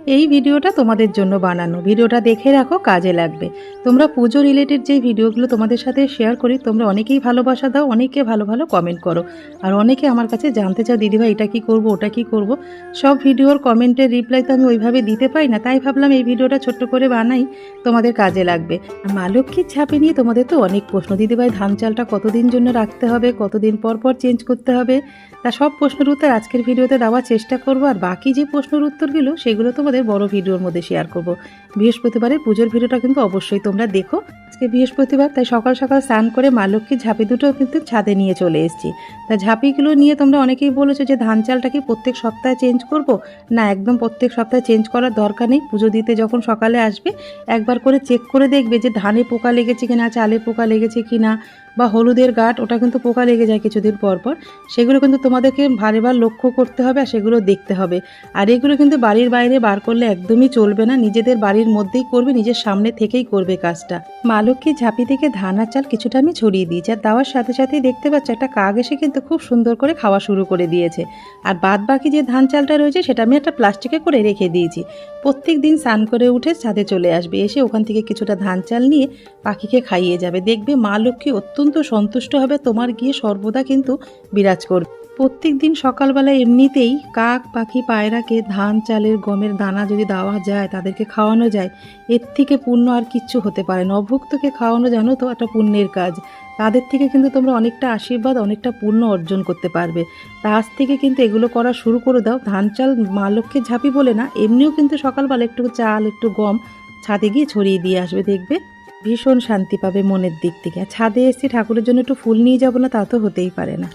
এই ভিডিওটা তোমাদের জন্য বানানো, ভিডিওটা দেখে রাখো, কাজে লাগবে। তোমরা পুজো রিলেটেড যে ভিডিওগুলো তোমাদের সাথে শেয়ার করি, তোমরা অনেকেই ভালোবাসা দাও, অনেকে ভালো ভালো কমেন্ট করো, আর অনেকে আমার কাছে জানতে চাও দিদিভাই এটা কি করব, ওটা কি করব। সব ভিডিওর কমেন্টের রিপ্লাই তো আমি ওইভাবে দিতে পারি না, তাই ভাবলাম এই ভিডিওটা ছোট্ট করে বানাই, তোমাদের কাজে লাগবে। আর মা লক্ষ্মীর ঝাঁপি নিয়ে তোমাদের তো অনেক প্রশ্ন, দিদিভাই ধান চালটা কতদিন জন্য রাখতে হবে, কতদিন পর পর চেঞ্জ করতে হবে, তা সব প্রশ্নের উত্তর আজকের ভিডিওতে দেওয়ার চেষ্টা করব। আর বাকি যে প্রশ্নের উত্তরগুলো সেগুলো তোমাদের বড় ভিডিওর মধ্যে শেয়ার করব। বৃহস্পতিবারের পুজোর ভিডিওটা কিন্তু অবশ্যই তোমরা দেখো। আজকে বৃহস্পতিবার, তাই সকাল সকাল স্নান করে মা লক্ষ্মীর ঝাঁপি দুটো কিন্তু ছাদে নিয়ে চলে এসেছি। তা ঝাঁপিগুলো নিয়ে তোমরা অনেকেই বলেছো যে ধান চালটা কি প্রত্যেক সপ্তাহে চেঞ্জ করব। না, একদম প্রত্যেক সপ্তাহে চেঞ্জ করার দরকার নেই। পুজো দিতে যখন সকালে আসবে একবার করে চেক করে দেখবে যে ধানে পোকা লেগেছে কিনা, চালে পোকা লেগেছে কিনা, বা হলুদের গাঁট ওটা কিন্তু পোকা লেগে যায় কিছুদিন পর পর, সেগুলো কিন্তু তোমাদেরকে বারেবার লক্ষ্য করতে হবে আর সেগুলো দেখতে হবে। আর এগুলো কিন্তু বাড়ির বাইরে বার করলে একদমই চলবে না, নিজেদের বাড়ির মধ্যেই করবে, নিজের সামনে থেকেই করবে কাজটা। মা লক্ষ্মীর ঝাঁপি থেকে ধান আর চাল কিছুটা আমি ছড়িয়ে দিয়েছি, আর দেওয়ার সাথে সাথেই দেখতে পাচ্ছ একটা কাক এসে কিন্তু খুব সুন্দর করে খাওয়া শুরু করে দিয়েছে। আর বাদ বাকি যে ধান চালটা রয়েছে সেটা আমি একটা প্লাস্টিকে করে রেখে দিয়েছি। প্রত্যেক দিন স্নান করে উঠে ছাদে চলে আসবে, এসে ওখান থেকে কিছুটা ধান চাল নিয়ে পাখিকে খাইয়ে যাবে। দেখবে মা লক্ষ্মী অত্যন্ত সন্তুষ্ট হবে, তোমার গিয়ে সর্বদা কিন্তু বিরাজ করবে। প্রত্যেক দিন সকালবেলা এমনিতেই কাক, পাখি, পায়রাকে ধান, চালের, গমের দানা যদি দেওয়া যায়, তাদেরকে খাওয়ানো যায়, এর থেকে পুণ্য আর কিচ্ছু হতে পারে না। অভুক্তকে খাওয়ানো জানো তো একটা পুণ্যের কাজ। তাদের থেকে কিন্তু তোমরা অনেকটা আশীর্বাদ, অনেকটা পুণ্য অর্জন করতে পারবে। তা আজ থেকে কিন্তু এগুলো করা শুরু করে দাও। ধান চাল মা লক্ষ্মীর ঝাঁপি বলে না, এমনিও কিন্তু সকালবেলা একটু চাল, একটু গম ছাদে গিয়ে ছড়িয়ে দিয়ে আসবে, দেখবে ভীষণ শান্তি পাবে মনের দিক থেকে। আর ছাদে এসে ঠাকুরের জন্য একটু ফুল নিয়ে যাবো না, তা তো হতেই পারে না।